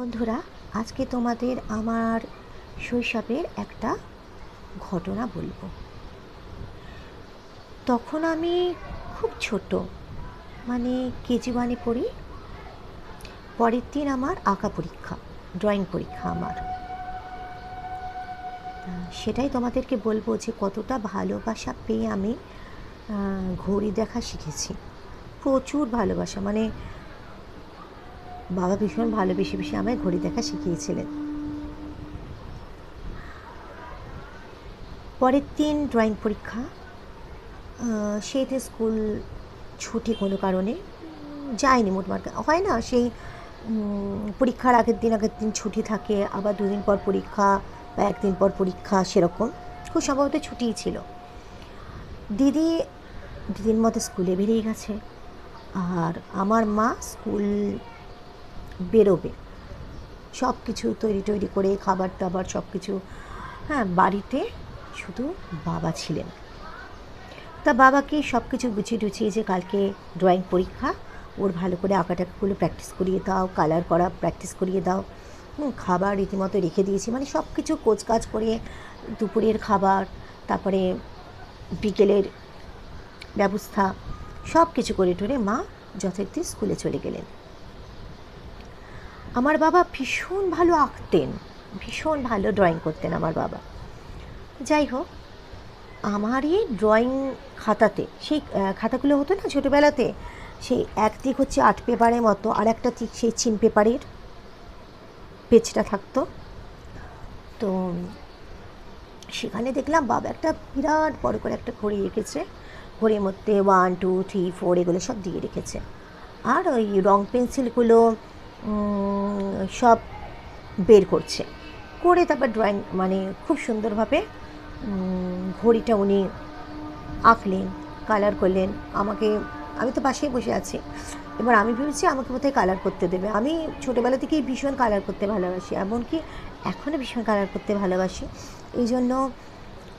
বন্ধুরা, আজকে তোমাদের আমার শৈশবের একটা ঘটনা বলবো। তখন আমি খুব ছোট, মানে কেজি ওয়ানে পড়ি। পরের দিন আমার আঁকা পরীক্ষা, ড্রয়িং পরীক্ষা আমার। সেটাই তোমাদেরকে বলবো যে কতটা ভালোবাসা পেয়ে আমি ঘড়ি দেখা শিখেছি। প্রচুর ভালোবাসা, মানে বাবা ভীষণ ভালোবেসে বেশি আমায় ঘড়ি দেখা শিখিয়েছিলেন। পরের দিন ড্রয়িং পরীক্ষা, সেই দিন স্কুল ছুটি কোনো কারণে যায়নি। মোটমাট হয় না, সেই পরীক্ষার আগের দিন ছুটি থাকে, আবার দুদিন পর পরীক্ষা বা একদিন পর পরীক্ষা, সেরকম খুব সম্ভবত ছুটিই ছিল। দিদির মতো স্কুলে বেরিয়ে গেছে, আর আমার মা স্কুল বেরোবে, সব কিছু তৈরি করে, খাবার দাবার সব কিছু। হ্যাঁ, বাড়িতে শুধু বাবা ছিলেন। তা বাবাকে সব কিছু গুছিয়ে টুছিয়ে যে কালকে ড্রয়িং পরীক্ষা, ওর ভালো করে আঁকাটাকাগুলো প্র্যাকটিস করিয়ে দাও, কালার করা প্র্যাকটিস করিয়ে দাও। খাবার রীতিমতো রেখে দিয়েছি, মানে সব কিছু কোচকাজ করে দুপুরের খাবার, তারপরে বিকেলের ব্যবস্থা, সব কিছু করে টরে মা যথারীতি স্কুলে চলে গেলেন। আমার বাবা ভীষণ ভালো আঁকতেন, ভীষণ ভালো ড্রয়িং করতেন আমার বাবা। যাই হোক, আমারই ড্রয়িং খাতাতে, সেই খাতাগুলো হতো না ছোটোবেলাতে, সেই একদিক হচ্ছে আর্ট পেপারের মতো, আর একটা দিক সেই চিন পেপারের পেজটা থাকতো। তো সেখানে দেখলাম বাবা একটা বিরাট বড় করে একটা ঘড়ি রেখেছে, ঘড়ির মধ্যে 1, 2, 3, 4 এগুলো সব দিয়ে রেখেছে। আর ওই রং পেন্সিলগুলো সব বের করছে, করে তারপর ড্রয়িং, মানে খুব সুন্দরভাবে ঘড়িটা উনি আঁকলেন, কালার করলেন। আমি তো পাশেই বসে আছি, এবার আমি ভেবেছি আমাকে বোধহয় কালার করতে দেবে। আমি ছোটোবেলা থেকেই ভীষণ কালার করতে ভালোবাসি, এমনকি এখনও ভীষণ কালার করতে ভালোবাসি। এই জন্য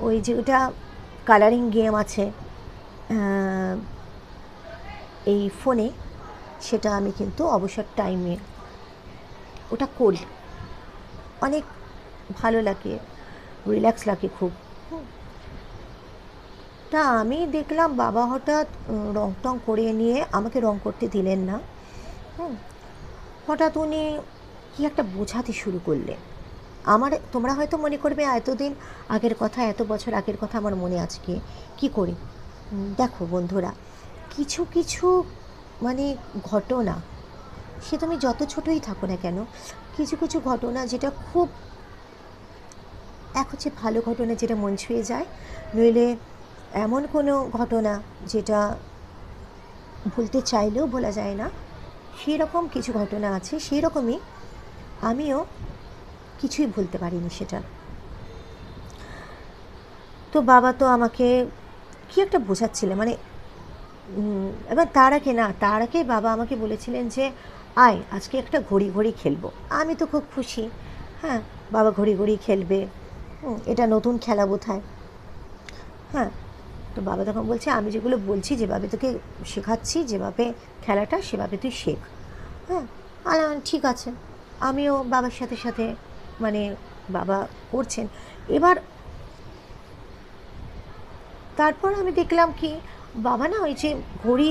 ওই যে ওটা কালারিং গেম আছে এই ফোনে, সেটা আমি কিন্তু অবসর টাইমে ওটা করি, অনেক ভালো লাগে, রিল্যাক্স লাগে খুব। তা আমি দেখলাম বাবা হঠাৎ রং টং করে নিয়ে আমাকে রং করতে দিলেন না। হঠাৎ উনি কী একটা বোঝাতে শুরু করলেন। তোমরা হয়তো মনে করবে এতদিন আগের কথা, এত বছর আগের কথা আমার মনে আজকে কী করে। দেখো বন্ধুরা, কিছু কিছু মানে ঘটনা, সে তুমি যত ছোটোই থাকো না কেন, কিছু কিছু ঘটনা যেটা খুব, এক হচ্ছে ভালো ঘটনা যেটা মন ছুঁয়ে যায়, নইলে এমন কোনো ঘটনা যেটা ভুলতে চাইলেও বলা যায় না, সেই রকম কিছু ঘটনা আছে। সেই রকমই আমিও কিছুই ভুলতে পারিনি সেটা। তো বাবা তো আমাকে কী একটা বোঝাচ্ছিলেন, মানে এবার তার আগে বাবা আমাকে বলেছিলেন যে আয় আজকে একটা ঘড়ি খেলবো। আমি তো খুব খুশি, হ্যাঁ বাবা ঘড়ি খেলবে, এটা নতুন খেলা বোধহয়। হ্যাঁ, তো বাবা তখন বলছে আমি যেগুলো বলছি, যেভাবে তোকে শেখাচ্ছি, যেভাবে খেলাটা, সেভাবে তুই শেখ। হ্যাঁ, ঠিক আছে। আমিও বাবার সাথে সাথে, মানে বাবা করছেন। এবার তারপর আমি দেখলাম কি, বাবা না ওই যে ঘড়ি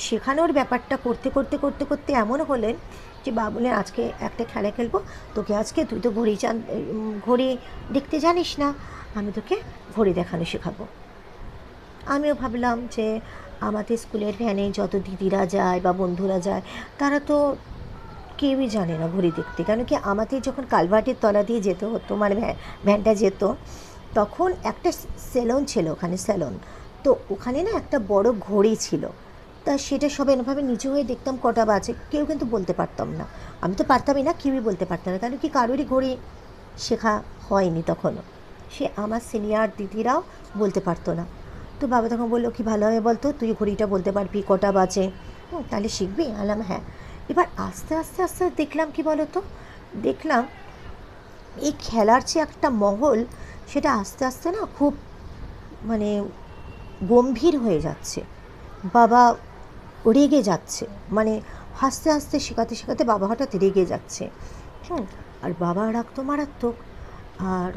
শেখানোর ব্যাপারটা করতে এমন হলেন যে বাবা বললেন আজকে একটা খেলা খেলবো তোকে, আজকে তুই তো ঘড়ি দেখতে জানিস না, আমি তোকে ঘড়ি দেখানো শেখাবো। আমিও ভাবলাম যে আমাদের স্কুলের ভ্যানে যত দিদিরা যায় বা বন্ধুরা যায়, তারা তো কেউই জানে না ঘড়ি দেখতে। কেন কি, আমাদের যখন কালভার্টের তলা দিয়ে যেতে হতো, মানে ভ্যানটা যেত, তখন একটা সেলুন ছিল ওখানে, সেলুন। তো ওখানে না একটা বড় ঘড়ি ছিল, তা সেটা সবাই এভাবে নিচু হয়ে দেখতাম কটা বাজে, কেউ কিন্তু বলতে পারতাম না। আমি তো পারতামই না, কেউই বলতে পারতাম না, কারণ কি কারোরই ঘড়ি শেখা হয়নি তখনও। সে আমার সিনিয়র দিদিরাও বলতে পারতো না। তো বাবা তখন বললো কি ভালো হবে বলতো, তুই ঘড়িটা বলতে পারবি কটা বাজে, তাহলে শিখবি। আলাম হ্যাঁ। এবার আস্তে আস্তে আস্তে দেখলাম কি বলো তো, দেখলাম এই খেলার যে একটা মহল, সেটা আস্তে আস্তে না খুব, মানে গম্ভীর হয়ে যাচ্ছে। বাবা রেগে যাচ্ছে, মানে হাসতে হাসতে শেখাতে শেখাতে বাবা হঠাৎ রেগে যাচ্ছে। হুম, আর বাবা রাগতো মারাত্মক। আর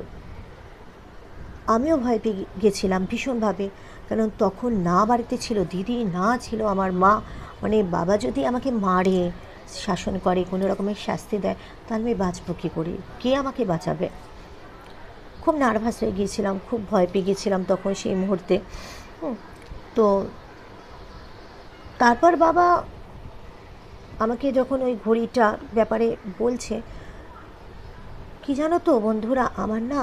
আমিও ভয় পেয়ে গেছিলাম ভীষণভাবে, কারণ তখন না বাড়িতে ছিল দিদি, না ছিল আমার মা। মানে বাবা যদি আমাকে মারে, শাসন করে, কোনো রকমের শাস্তি দেয়, তাহলে আমি বাঁচবো কী করে? কে আমাকে বাঁচাবে? খুব নার্ভাস হয়ে গিয়েছিলাম, খুব ভয় পেয়ে গিয়েছিলাম তখন সেই মুহূর্তে। হুম, তো তারপর বাবা আমাকে যখন ওই ঘড়িটার ব্যাপারে বলছে, কি জানো তো বন্ধুরা, আমার না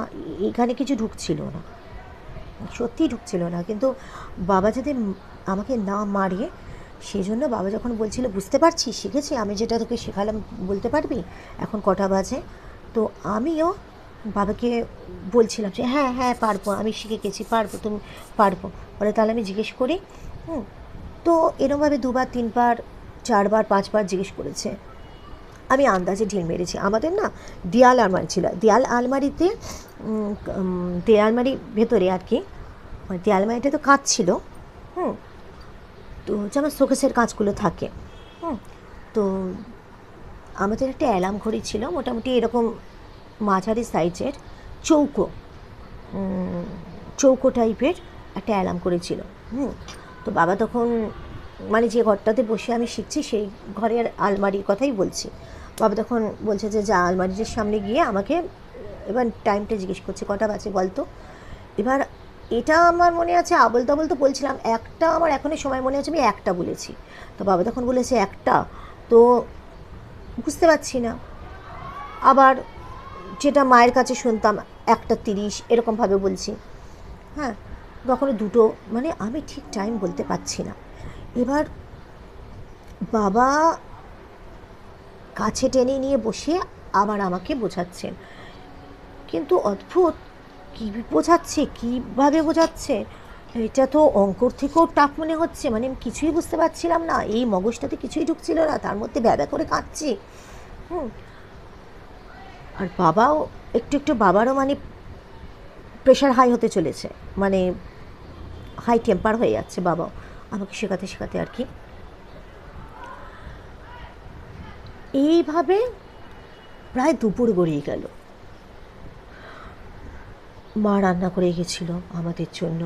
এখানে কিছু ঢুকছিল না, সত্যিই ঢুকছিল না। কিন্তু বাবা যদি আমাকে না মারে, সেই জন্য বাবা যখন বলছিল, বুঝতে পারছিস, শিখেছি আমি যেটা তোকে শেখালাম, বলতে পারবি এখন কটা বাজে? তো আমিও বাবাকে বলছিলাম যে হ্যাঁ হ্যাঁ পারবো, আমি শিখে গেছি, পারবো, তুমি পারবো। বলে তাহলে আমি জিজ্ঞেস করি। হুম, তো এরমভাবে দুবার তিনবার চারবার পাঁচবার জিজ্ঞেস করেছে। আমি আন্দাজে ঢিল মেরেছি। আমাদের না দেয়াল আলমারি ছিল, দেয়াল আলমারিতে দেয়াল আলমারির ভেতরে আর কি, মানে দেয়াল আলমারিটা তো কাঁচ ছিল। হুম, তো যেমন শোকেসের কাঁচগুলো থাকে। হুম, তো আমাদের একটা অ্যালার্ম ঘড়ি ছিল, মোটামুটি এরকম মাঝারি সাইজের, চৌকো চৌকো টাইপের একটা অ্যালার্ম করেছিল। তো বাবা তখন, মানে যে ঘরটাতে বসে আমি শিখছি সেই ঘরের আলমারির কথাই বলছি। বাবা তখন বলছে যে যা আলমারির সামনে গিয়ে আমাকে এবার টাইমটা জিজ্ঞেস করছে, কটা বাজে বলতো। এবার এটা আমার মনে আছে, আবল তাবল তো বলছিলাম, একটা আমার এখনই সময় মনে আছে আমি একটা বলেছি। তো বাবা তখন বলেছে একটা, তো বুঝতে পারছি না। আবার যেটা মায়ের কাছে শুনতাম 1:30 এরকমভাবে বলছি। হ্যাঁ, কখনো দুটো, মানে আমি ঠিক টাইম বলতে পারছি না। এবার বাবা কাছে টেনে নিয়ে বসে আবার আমাকে বোঝাচ্ছেন, কিন্তু অদ্ভুত কী বোঝাচ্ছে, কীভাবে বোঝাচ্ছে, এটা তো অঙ্কর থেকেও টাফ মনে হচ্ছে। মানে আমি কিছুই বুঝতে পারছিলাম না, এই মগজটাতে কিছুই ঢুকছিল না, তার মধ্যে ব্যাবা করে কাঁদছি। হুম, আর বাবাও একটু একটু, বাবারও মানে প্রেশার হাই হতে চলেছে, মানে হাই টেম্পার হয়ে যাচ্ছে বাবাও আমাকে শেখাতে শেখাতে আর কি। এইভাবে প্রায় দুপুর গড়িয়ে গেল। মা রান্না করে গেছিলো আমাদের জন্য।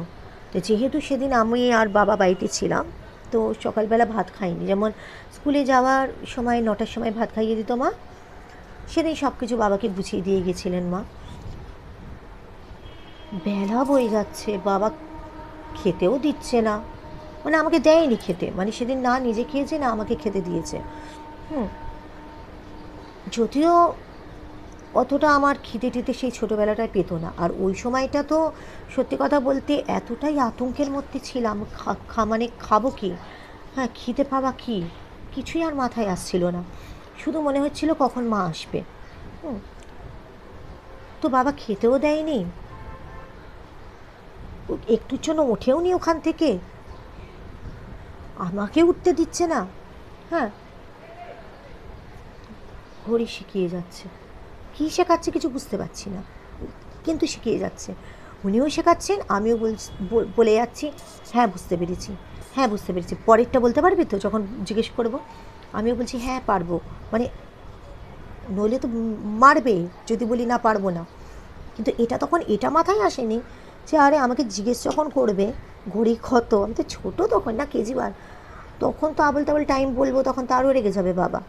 তো যেহেতু সেদিন আমি আর বাবা বাড়িতে ছিলাম, তো সকালবেলা ভাত খাইনি। যেমন স্কুলে যাওয়ার সময় 9টার সময় ভাত খাইয়ে দিত মা, সেদিন সব কিছু বাবাকে বুঝিয়ে দিয়ে গেছিলেন মা। বেলা বয়ে যাচ্ছে, বাবা খেতেও দিচ্ছে না, মানে আমাকে দেয়নি খেতে, মানে সেদিন না নিজে খেয়েছে না আমাকে খেতে দিয়েছে। হুম, যদিও অতটা আমার খিদে টিদে সেই ছোটোবেলাটায় পেত না। আর ওই সময়টা তো সত্যি কথা বলতে এতটাই আতঙ্কের মধ্যে ছিলাম, মানে খাবো কি, হ্যাঁ খিদে পাওয়া কী, কিছুই আর মাথায় আসছিল না। শুধু মনে হচ্ছিল কখন মা আসবে। হুম, তো বাবা খেতেও দেয়নি, একটুর জন্য ওঠেও নি ওখান থেকে, আমাকে উঠতে দিচ্ছে না। হ্যাঁ, ঘড়ি শিখিয়ে যাচ্ছে, কী শেখাচ্ছে কিছু বুঝতে পারছি না, কিন্তু শিখিয়ে যাচ্ছে। উনিও শেখাচ্ছেন, আমিও বলে যাচ্ছি হ্যাঁ বুঝতে পেরেছি, হ্যাঁ বুঝতে পেরেছি, পরেরটা বলতে পারবি তো যখন জিজ্ঞেস করবো। আমিও বলছি হ্যাঁ পারবো, মানে নইলে তো মারবে যদি বলি না পারবো না। কিন্তু এটা তখন এটা মাথায় আসেনি যে আরে আমাকে জিজ্ঞেস যখন করবে ঘড়ি কত, আমি তো ছোটো তখন না, কেজি বার, তখন তো আবল তাবল টাইম বলবো, তখন তো আরও রেগে যাবে বাবা।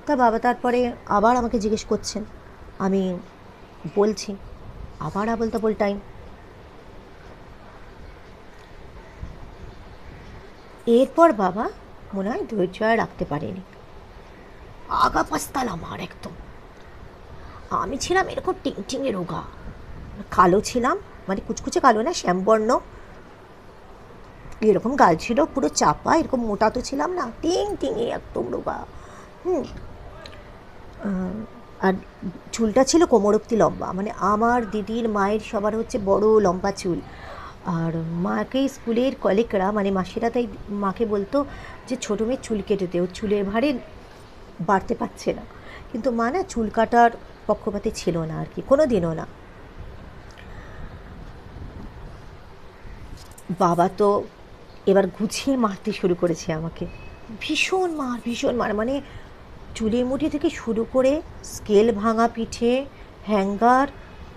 তা বাবা তারপরে আবার আমাকে জিজ্ঞেস করছেন, আমি বলছি, আবার আবল তাবল টাইম। এরপর বাবা মনে হয় ধৈর্য আর রাখতে পারেনি, আগা পাস্তাল আমার একদম। আমি ছিলাম এরকম টিংটিঙে রোগা, কালো ছিলাম, মানে কুচকুচে কালো না, শ্যামবর্ণ, এরকম গাল ছিল পুরো চাপা, এরকম মোটা তো ছিলাম না, টিং টিঙে একদম রোগা। হুম, আর চুলটা ছিল কোমর অবধি লম্বা, মানে আমার দিদির মায়ের সবার হচ্ছে বড় লম্বা চুল। আর মাকে স্কুলের কলিগরা, মানে মাসিরা তাই মাকে বলতো যে ছোটো মেয়ের চুল কেটে দে, ওর চুলের ভারে বাড়তে পারছে না। কিন্তু মা না চুল কাটার পক্ষপাতে ছিল না আর কি, কোনো দিনও না। বাবা তো এবার গুছিয়ে মারতে শুরু করেছে আমাকে, ভীষণ মার ভীষণ মার, মানে চুলের মুঠি থেকে শুরু করে স্কেল ভাঙা পিঠে, হ্যাঙ্গার,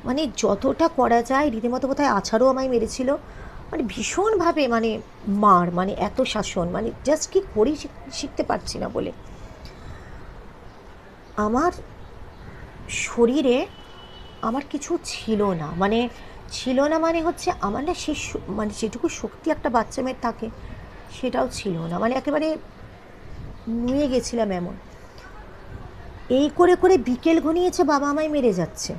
মানে যতটা করা যায় রীতিমতো কোথায় আছাড়ও আমায় মেরেছিল। মানে ভীষণভাবে মানে মার, মানে এত শাসন, মানে জাস্ট কি করি শিখতে পারছি না বলে। আমার শরীরে আমার কিছু ছিল না, মানে ছিল না মানে হচ্ছে আমার না সে মানে যেটুকু শক্তি একটা বাচ্চা মেয়ের থাকে সেটাও ছিল না, মানে একেবারে নুয়ে গেছিলাম এমন। এই করে করে বিকেল ঘনিয়েছে, বাবা আমায় মেরে যাচ্ছে,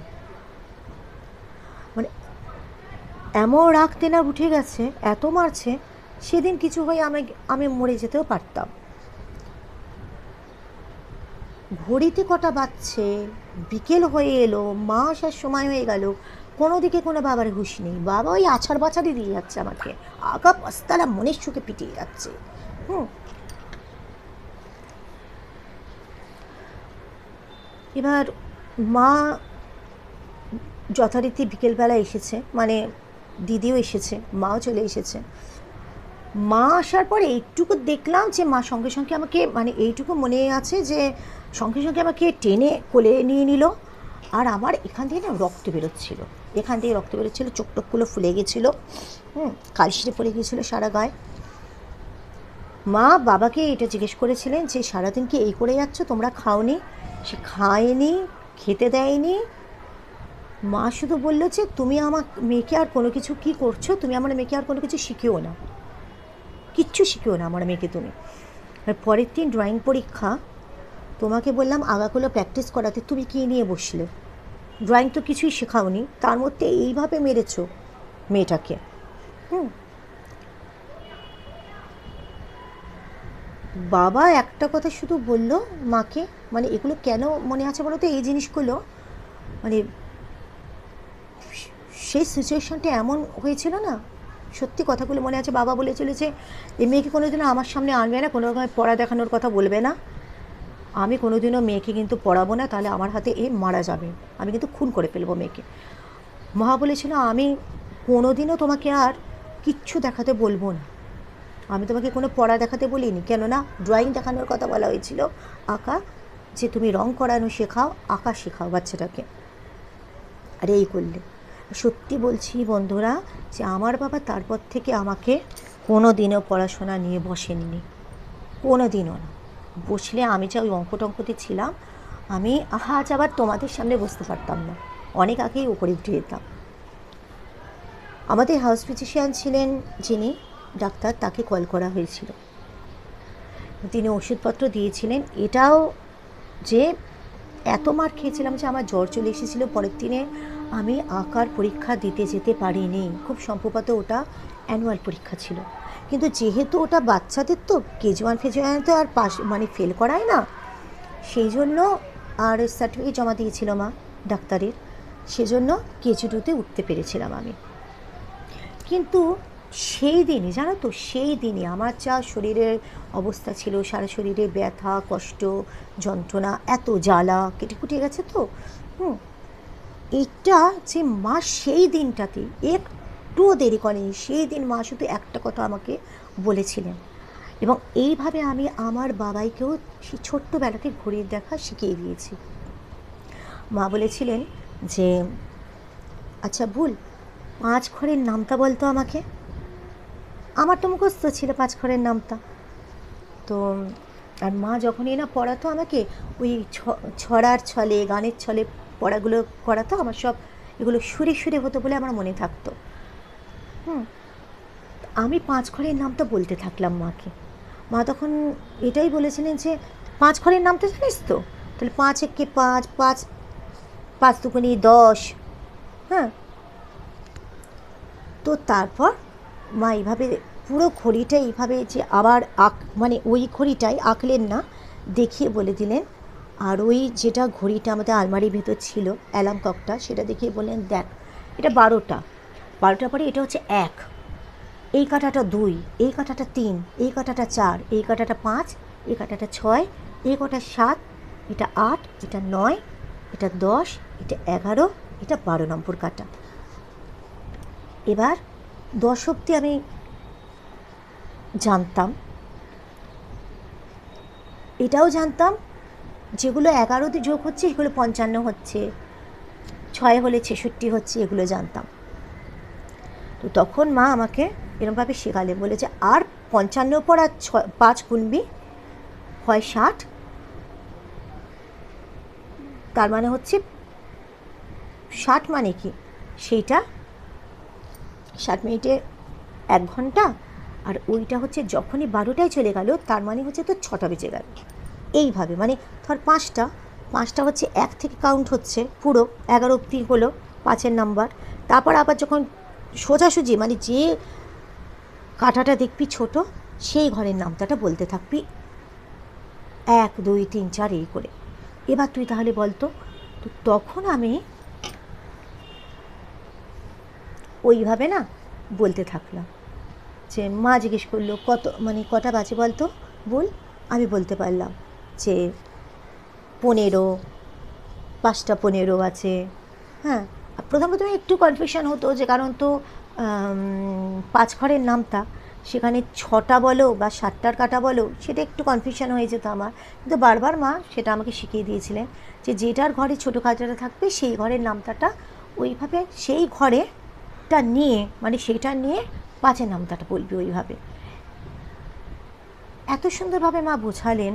মানে এমন রাগ তেনা উঠে গেছে, এত মারছে। সেদিন কিছু হয়ে আমি মরে যেতেও পারতাম। ঘড়িতে কটা বাজছে, বিকেল হয়ে এলো, মা আসার সময় হয়ে গেল, কোনো দিকে কোনো বাবার হুঁশ নেই। বাবা ওই আছাড় বাছাড়ি দিয়ে যাচ্ছে আমাকে, আগা পাস্তালা মনের সুখে পিটিয়ে যাচ্ছে। এবার মা যথারীতি বিকেলবেলা এসেছে, মানে দিদিও এসেছে, মাও চলে এসেছে। মা আসার পরে এইটুকু দেখলাম যে মা সঙ্গে সঙ্গে আমাকে, মানে এইটুকু মনে আছে যে সঙ্গে সঙ্গে আমাকে টেনে কোলে নিয়ে নিল। আর আমার এখান থেকে না রক্ত বেরোচ্ছিল, এখান থেকে রক্ত বেরোচ্ছিলো, চোখ টোকগুলো ফুলে গেছিলো, কালশিটে পড়ে গিয়েছিলো সারা গায়ে। মা বাবাকে এটা জিজ্ঞেস করেছিলেন যে সারাদিন কি এই করে যাচ্ছ, তোমরা খাওনি? সে খায়নি, খেতে দেয়নি। মা শুধু বললো যে তুমি আমার মেয়েকে আর কোনো কিছু কী করছো, তুমি আমার মেয়েকে আর কোনো কিছু শিখিও না, কিচ্ছু শিখিও না আমার মেয়েকে তুমি। আর পরের দিন ড্রয়িং পরীক্ষা, তোমাকে বললাম আগাগুলো প্র্যাকটিস করাতে, তুমি কী নিয়ে বসলে? ড্রয়িং তো কিছুই শেখাওনি, তার মধ্যে এইভাবে মেরেছো মেয়েটাকে। বাবা একটা কথা শুধু বলল মাকে, মানে এগুলো কেন মনে আছে বলো তো, এই জিনিসগুলো মানে সেই সিচুয়েশনটা এমন হয়েছিল না, সত্যি কথাগুলো মনে আছে। বাবা বলেছিল যে এই মেয়েকে কোনোদিনও আমার সামনে আনবে না, কোনো রকমের পড়া দেখানোর কথা বলবে না, আমি কোনোদিনও মেয়েকে কিন্তু পড়াবো না, তাহলে আমার হাতে এ মারা যাবে, আমি কিন্তু খুন করে ফেলবো মেয়েকে। মা বলেছিল আমি কোনোদিনও তোমাকে আর কিচ্ছু দেখাতে বলবো না, আমি তোমাকে কোনো পড়া দেখাতে বলিনি, কেননা ড্রয়িং দেখানোর কথা বলা হয়েছিল, আঁকা, যে তুমি রং করানো শেখাও, আঁকা শেখাও বাচ্চাটাকে। আর এই করলে, সত্যি বলছি বন্ধুরা, যে আমার বাবা তারপর থেকে আমাকে কোনো দিনও পড়াশোনা নিয়ে বসেননি, কোনো দিনও না। বসলে আমি যা ওই অঙ্ক টঙ্কতে ছিলাম, আমি আজ আবার তোমাদের সামনে বসতে পারতাম না, অনেক আগেই উপরে উঠে যেতাম। আমাদের হাউস ফিজিশিয়ান ছিলেন যিনি ডাক্তার, তাকে কল করা হয়েছিল, তিনি ওষুধপত্র দিয়েছিলেন। এটাও যে এত মার খেয়েছিলাম যে আমার জ্বর চলে এসেছিলো, পরের দিনে আমি আঁকার পরীক্ষা দিতে যেতে পারিনি। খুব সম্ভবত ওটা অ্যানুয়াল পরীক্ষা ছিল, কিন্তু যেহেতু ওটা বাচ্চাদের তো কেজি 1 ফেজি 1 তো আর পাস মানে ফেল করায় না, সেই জন্য আর সার্টিফিকেট জমা দিয়েছিল মা ডাক্তারের, সেজন্য কেজি 2তে উঠতে পেরেছিলাম আমি। কিন্তু সেই দিনই জানো তো, সেই দিনই আমার যা শরীরের অবস্থা ছিল, সারা শরীরে ব্যথা, কষ্ট, যন্ত্রণা, এত জ্বালা, কেটে কুটে গেছে তো। এটা যে মা সেই দিনটাতে একটুও দেরি করেনি, সেই দিন মা শুধু একটা কথা আমাকে বলেছিলেন, এবং এইভাবে আমি আমার বাবাইকেও সেই ছোট্টবেলাতে ঘড়ির দেখা শিখিয়ে দিয়েছি। মা বলেছিলেন যে আচ্ছা ভুল, 5 ঘরের নামটা বলতো আমাকে। আমার তো মুখস্থ ছিল 5 ঘরের নামটা। তো আর মা যখনই না পড়াতো আমাকে, ওই ছড়ার ছলে, গানের ছলে পড়াগুলো করাতো, আমার সব এগুলো সুরে সুরে হতো বলে আমার মনে থাকতো। আমি 5 ঘরের নামটা বলতে থাকলাম মাকে। মা তখন এটাই বলেছিলেন যে 5 ঘরের নামটা জানিস তো, তাহলে 5 একে 5, 5 5 দুগুণে 10। হ্যাঁ, তো তারপর মা এইভাবে পুরো ঘড়িটা এইভাবে যে আবার মানে ওই ঘড়িটাই আঁকলেন না, দেখিয়ে বলে দিলেন। আর ওই যেটা ঘড়িটা আমাদের আলমারির ভেতর ছিল অ্যালার্ম ক্লকটা, সেটা দেখিয়ে বললেন দেখ এটা 12টা পরে এটা হচ্ছে 1, এই কাঁটাটা 2, এই কাঁটাটা 3, এই কাঁটাটা 4, এই কাঁটাটা 5, এই কাঁটাটা 6, এই কটা 7, এটা 8, এটা 9, এটা 10, এটা 11, এটা 12 নম্বর কাঁটা। এবার 10 অবধি আমি জানতাম, এটাও জানতাম যেগুলো 11 যোগ হচ্ছে সেগুলো 55 হচ্ছে, 6 হলে 66 হচ্ছে, এগুলো জানতাম। তো তখন মা আমাকে এরকমভাবে শেখালে, বলে যে আর 55 পর আর 5 গুনবি, হয় 60, তার মানে হচ্ছে 60 মানে কি, সেইটা 60 মিনিটে 1 ঘন্টা, আর ওইটা হচ্ছে যখনই 12টায় চলে গেল তার মানে হচ্ছে তো 6টা বেজে গেল। এইভাবে মানে ধর 5টা হচ্ছে 1 থেকে কাউন্ট হচ্ছে পুরো 11 অবধি হলো 5-এর নাম্বার। তারপর আবার যখন সোজাসুজি মানে যে কাঁটাটা দেখবি ছোট, সেই ঘরের নামটাটা বলতে থাকবি 1 2 3 4 এই করে। এবার তুই তাহলে বলতো। তো তখন আমি ওইভাবে না বলতে থাকলাম। যে মা জিজ্ঞেস করলো মানে কটা বাজে বলতো, বল। আমি বলতে পারলাম যে 15, 5টা 15 আছে। হ্যাঁ, প্রথমে একটু কনফিউশন হতো, যে কারণ তো 5 ঘরের নামটা, সেখানে 6টা বলো বা 7টার কাটা বলো, সেটা একটু কনফিউশন হয়ে যেত আমার। কিন্তু বারবার মা সেটা আমাকে শিখিয়ে দিয়েছিলেন যে যেটার ঘরে ছোটো কাটাটা থাকবে সেই ঘরের নামটাটা ওইভাবে সেই ঘরেটা নিয়ে, মানে সেইটা নিয়ে 5-এর নামটাটা বলবি ওইভাবে। এত সুন্দরভাবে মা বোঝালেন,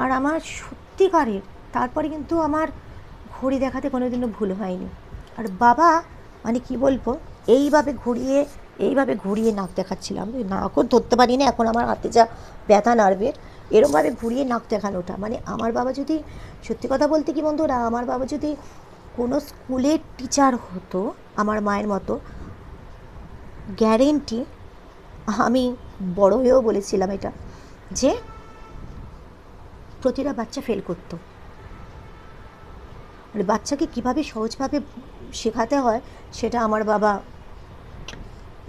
আর আমার সত্যিকারের তারপরে কিন্তু আমার ঘড়ি দেখাতে কোনোদিনও ভুল হয়নি। আর বাবা মানে কি বলবো, এইভাবে ঘুরিয়ে নাক দেখাচ্ছিলাম, নাকও ধরতে পারি না এখন, আমার হাতে যা ব্যথা নার্ভের, এরমভাবে ঘুরিয়ে নাক দেখানোটা, মানে আমার বাবা যদি, সত্যি কথা বলতে কি বন্ধুরা, আমার বাবা যদি কোনো স্কুলের টিচার হতো আমার মায়ের মতো, গ্যারেন্টি, আমি বড় হয়েও বলেছিলাম এটা, যে প্রতিটা বাচ্চা ফেল করতো। মানে বাচ্চাকে কীভাবে সহজভাবে শেখাতে হয় সেটা আমার বাবা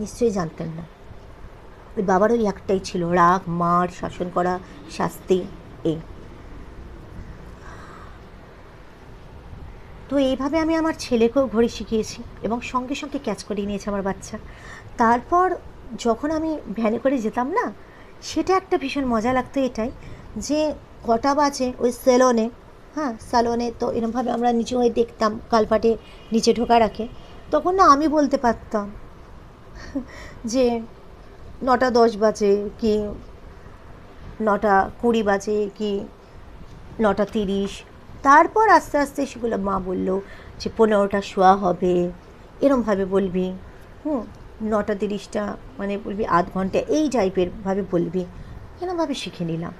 নিশ্চয়ই জানতেন না। ওই বাবার ওই একটাই ছিল, রাগ, মার, শাসন করা, শাস্তি, এই। তো এইভাবে আমি আমার ছেলেকেও ঘড়ি শিখিয়েছি এবং সঙ্গে সঙ্গে ক্যাচ করিয়ে নিয়েছে আমার বাচ্চা। তারপর যখন আমি ভ্যানে করে যেতাম না, সেটা একটা ভীষণ মজা লাগতো এটাই, যে কটা বাজে ওই স্যালনে, হ্যাঁ স্যালনে তো এরমভাবে আমরা নিচু হয়ে দেখতাম, কালপাটে নিচে ঢোকা রাখে, তখন না আমি বলতে পারতাম যে 9টা 10 বাজে, কি 9টা 20 বাজে, কি 9টা 30। তারপর আস্তে আস্তে সেগুলো মা বললো যে 15টা শোয়া হবে, এরমভাবে বলবি, 9টা 30টা মানে বলবি আধ ঘন্টা, এই টাইপের ভাবে বলবি, এরমভাবে শিখে নিলাম।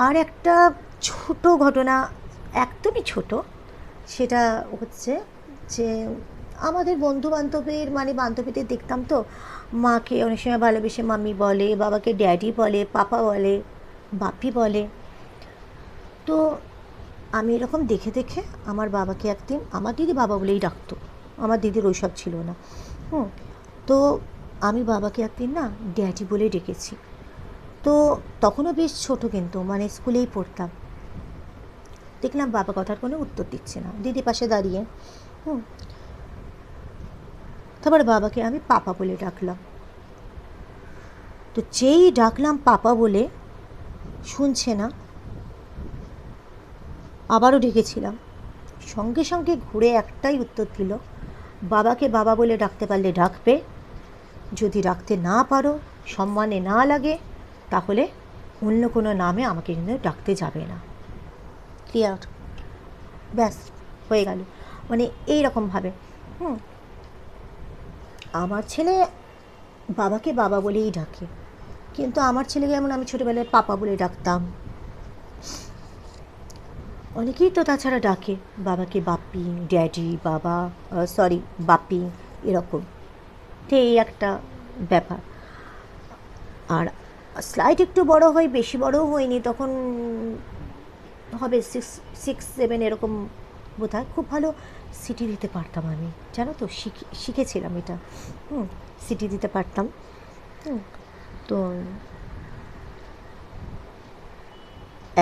আর একটা ছোট ঘটনা, একদমই ছোট, সেটা হচ্ছে যে আমাদের বন্ধু বান্ধবের মানে বান্ধবীদের দেখতাম তো, মাকে অনেক সময় ভালোবেসে মাম্মি বলে, বাবাকে ড্যাডি বলে, পাপা বলে, বাপি বলে। তো আমি এরকম দেখে দেখে আমার বাবাকে একদিন, আমার দিদি বাবা বলেই ডাকতো, আমার দিদির ওইসব ছিল না। তো আমি বাবাকে একদিন না ড্যাডি বলে ডেকেছি। তো তখনও বেশ ছোট, কিন্তু মানে স্কুলেই পড়তাম। দেখলাম বাবা কথার কোনো উত্তর দিচ্ছে না, দিদি পাশে দাঁড়িয়ে। তারপরে বাবাকে আমি পাপা বলে ডাকলাম। তো যেই ডাকলাম পাপা বলে, শুনছে না, আবারও ডেকেছিলাম, সঙ্গে সঙ্গে ঘুরে একটাই উত্তর দিল, বাবাকে বাবা বলে ডাকতে পারলে ডাকবে, যদি ডাকতে না পারো, সম্মানে না লাগে, তাহলে অন্য কোনো নামে আমাকে কিন্তু ডাকতে যাবে না। ক্লিয়ার? ব্যাস, হয়ে গেল। মানে এই রকমভাবে আমার ছেলে বাবাকে বাবা বলেই ডাকে, কিন্তু আমার ছেলেকে যেমন আমি ছোটোবেলায় পাপা বলে ডাকতাম, অনেকেই তো তাছাড়া ডাকে বাবাকে বাপ্পি, ড্যাডি, বাবা, সরি বাপ্পি, এরকম। তো এই একটা ব্যাপার। আর স্লাইড একটু বড় হয়, বেশি বড়ও হয়নি, তখন হবে 6 7 এরকম বোধ হয়। খুব ভালো সিটি দিতে পারতাম আমি, জানো তো, শিখেছিলাম এটা, সিটি দিতে পারতাম। তো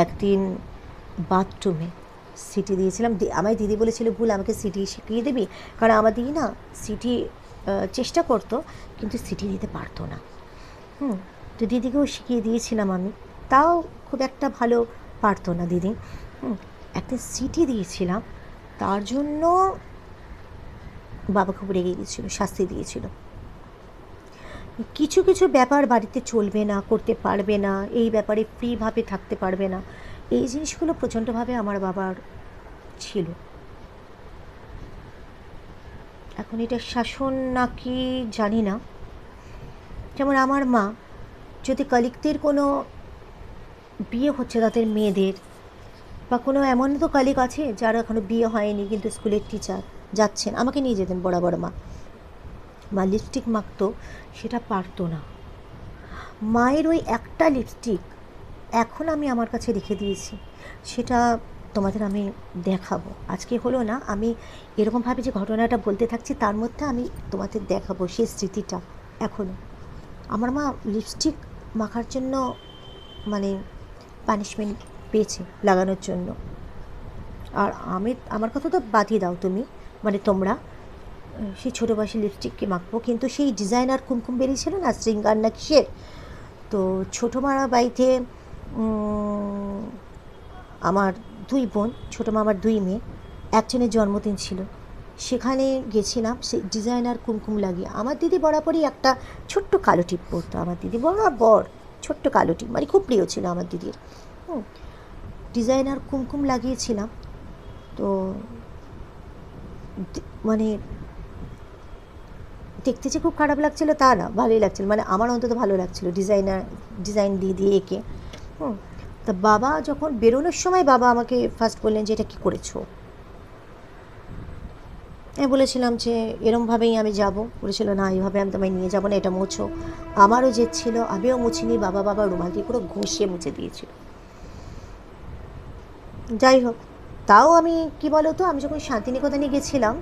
একদিন বাথরুমে সিটি দিয়েছিলাম, আমায় দিদি বলেছিল ভুল আমাকে সিটি শিখিয়ে দিবি, কারণ আমার দিদি না সিটি চেষ্টা করতো কিন্তু সিটি দিতে পারতো না। তো দিদিকেও শিখিয়ে দিয়েছিলাম আমি। তাও খুব একটা ভালো পারতো না দিদি। একটা সিটি দিয়েছিলাম, তার জন্য বাবা খুব রেগে গিয়েছিল, শাস্তি দিয়েছিল। কিছু কিছু ব্যাপার বাড়িতে চলবে না, করতে পারবে না, এই ব্যাপারে ফ্রিভাবে থাকতে পারবে না, এই জিনিসগুলো প্রচণ্ডভাবে আমার বাবার ছিল। এখন এটা শাসন নাকি জানি না। যেমন আমার মা, যদি কলিগদের কোনো বিয়ে হচ্ছে তাদের মেয়েদের, বা কোনো এমন তো কলিগ আছে যারা এখনও বিয়ে হয়নি কিন্তু স্কুলের টিচার, যাচ্ছেন, আমাকে নিয়ে যেতেন বরাবর। মা লিপস্টিক মাখতো, সেটা পারতো না। মায়ের ওই একটা লিপস্টিক এখন আমি আমার কাছে রেখে দিয়েছি, সেটা তোমাদের আমি দেখাবো। আজকে হলো না, আমি এরকমভাবে যে ঘটনাটা বলতে থাকছি তার মধ্যে আমি তোমাদের দেখাবো সেই স্মৃতিটা। এখনও আমার মা লিপস্টিক মাখার জন্য মানে পানিশমেন্ট পেয়েছে, লাগানোর জন্য। আর আমার কথা তো বাদই দাও তুমি, মানে তোমরা, সেই ছোটো বয়সে লিপস্টিককে মাখবো, কিন্তু সেই ডিজাইনার কুমকুম বেরিয়েছিল না, শৃঙ্গার না কিসের, তো ছোটো মারা বাড়িতে আমার 2 বোন, ছোটো মা আমার 2 মেয়ে, একজনের জন্মদিন ছিল, সেখানে গেছিলাম। সেই ডিজাইনার কুমকুম লাগিয়ে আমার দিদি বরাবরই একটা ছোট্ট কালো টিপ পরতো। আমার দিদি বরাবর ছোট্ট কালো টিপ, মানে খুব প্রিয় ছিল আমার দিদির। ডিজাইনার কুমকুম লাগিয়েছিলাম, তো মানে দেখতে যে খুব খারাপ লাগছিলো তা না, ভালোই লাগছিলো, মানে আমার অন্তত ভালো লাগছিলো ডিজাইন দিয়ে এঁকে। তা বাবা যখন বেরোনোর সময় বাবা আমাকে ফার্স্ট বললেন যে এটা কী করেছো। আমি বলেছিলাম যে এরমভাবেই আমি যাব। বলেছিল না, এইভাবে আমি তোমায় নিয়ে যাবো না, এটা মোছো। আমারও জেদ ছিল, আমিও মুছিনি, বাবা রুমাল দিয়ে পুরো ঘষিয়ে মুছে দিয়েছিল। যাই হোক, তাও আমি কি বলো তো, আমি যখন শান্তিনিকেতনে গেছিলাম,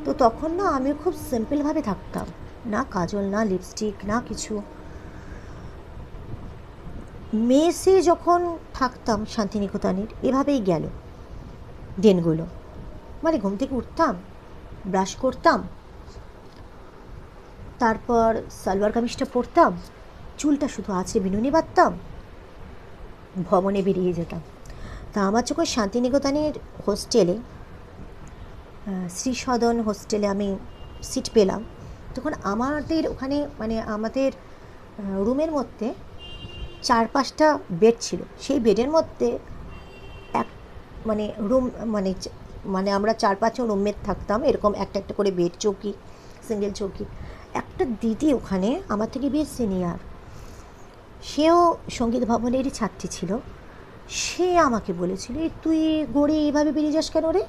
তো তখন না আমি খুব সিম্পলভাবে থাকতাম, না কাজল, না লিপস্টিক, না কিছু। মেসে যখন থাকতাম শান্তিনিকেতনের, এভাবেই গেল দিনগুলো। মানে ঘুম থেকে উঠতাম, ব্রাশ করতাম, তারপর সালোয়ার কামিজটা পরতাম, চুলটা শুধু আঁচড়ে বিনুনি বাঁধতাম, ভবনে বেরিয়ে যেতাম। তা আমার যখন শান্তিনিকেতনের হোস্টেলে, শ্রী সদন হোস্টেলে আমি সিট পেলাম, তখন আমাদের ওখানে মানে আমাদের রুমের মধ্যে 4-5টা বেড ছিল। সেই বেডের মধ্যে এক মানে রুম মানে মানে আমরা 4-5 জন রুমমেট থাকতাম, এরকম একটা একটা করে বেড, চৌকি, সিঙ্গেল চৌকি। একটা দিদি ওখানে আমার থেকে বেশ সিনিয়র, সেও সঙ্গীত ভবনেরই ছাত্রী ছিল। সে আমাকে বলেছিল, তুই গড়ে এইভাবে বেরিয়ে যাস কেন রে,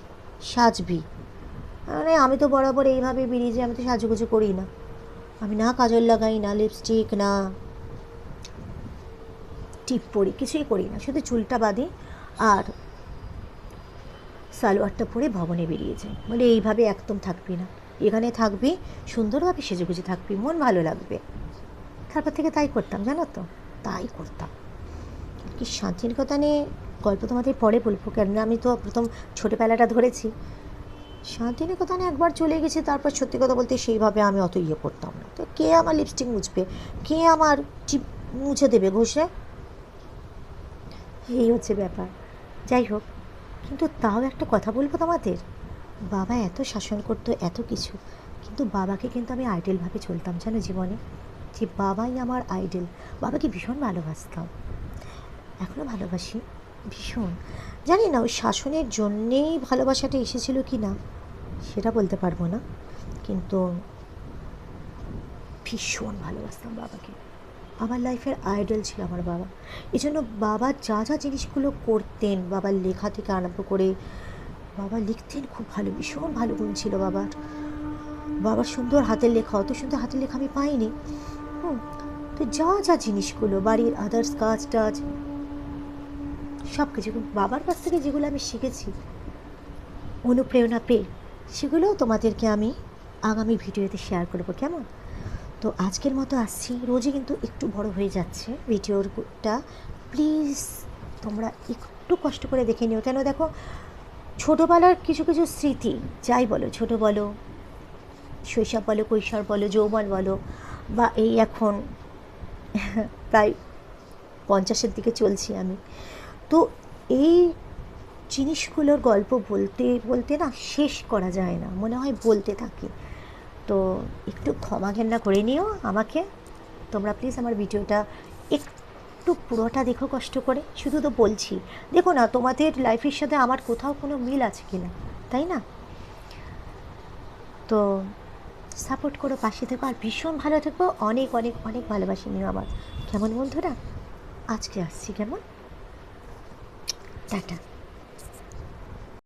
সাজবি। মানে আমি তো বরাবর এইভাবে বেরিয়ে যাই, আমি তো সাজুগুজু করি না, আমি না কাজল লাগাই, না লিপস্টিক, না টিপ পরি, কিছুই করি না, শুধু চুলটা বাঁধি আর সালোয়ারটা পরে ভবনে বেরিয়ে যাই। বলে এইভাবে একদম থাকবি না, এখানে থাকবি, সুন্দরভাবে সেজেগুজে থাকবি, মন ভালো লাগবে। তারপর থেকে তাই করতাম, জানো তো, তাই করতাম। কি শান্তিনিকেতনে গল্প তোমাদের পরে বলবো, কেননা আমি তো প্রথম ছোটোবেলাটা ধরেছি। শান্তিনিকেতনে একবার চলে গেছি, তারপর সত্যি কথা বলতে সেইভাবে আমি অত ইয়ে করতাম না। তো কে আমার লিপস্টিক মুছবে, কে আমার চিপ মুছে দেবে ঘষে, এই হচ্ছে ব্যাপার। যাই হোক, কিন্তু তাও একটা কথা বলবো তোমাদের, বাবা এত শাসন করতো, এত কিছু, কিন্তু বাবাকে কিন্তু আমি আইডেলভাবে চলতাম, জানো জীবনে, যে বাবাই আমার আইডেল। বাবাকে ভীষণ ভালোবাসতাম, এখনও ভালোবাসি ভীষণ। জানি না ওই শাসনের জন্যেই ভালোবাসাটা এসেছিল কি না সেটা বলতে পারবো না, কিন্তু ভীষণ ভালোবাসতাম বাবাকে। আমার লাইফের আইডল ছিল আমার বাবা। এই জন্য বাবা যা যা জিনিসগুলো করতেন, বাবার লেখা থেকে আরম্ভ করে, বাবা লিখতেন খুব ভালো, ভীষণ ভালো গুণ ছিল বাবার। বাবার সুন্দর হাতের লেখা, অত সুন্দর হাতের লেখা আমি পাইনি। তো যা যা জিনিসগুলো বাড়ির আদার্স কাজ টাজ সব কিছু বাবার কাছ থেকে যেগুলো আমি শিখেছি অনুপ্রেরণা পেয়ে, সেগুলোও তোমাদেরকে আমি আগামী ভিডিওতে শেয়ার করবো, কেমন? তো আজকের মতো আসছি, রোজই কিন্তু একটু বড় হয়ে যাচ্ছে ভিডিওটা, প্লিজ তোমরা একটু কষ্ট করে দেখে নিও। কেন দেখো, ছোটোবেলার কিছু কিছু স্মৃতি, যাই বলো, ছোটো বলো, শৈশব বলো, কৈশোর বলো, যৌবন বলো, বা এই এখন প্রায় 50-এর দিকে চলছি আমি। তো এই জিনিসগুলোর গল্প বলতে বলতে না শেষ করা যায় না, মনে হয় বলতে থাকি। তো একটু ক্ষমা ঘেন্না করে নিও আমাকে। তোমরা প্লিজ আমার ভিডিওটা একটু পুরোটা দেখো কষ্ট করে। শুধু তো বলছি, দেখো না তোমাদের লাইফের সাথে আমার কোথাও কোনো মিল আছে কিনা, তাই না? তো সাপোর্ট করো, পাশে থেকো, আর ভীষণ ভালো থেকো। অনেক অনেক অনেক ভালোবাসি নিও আমার। কেমন বন্ধুরা, আজকে আসছি, কেমন, টাটা।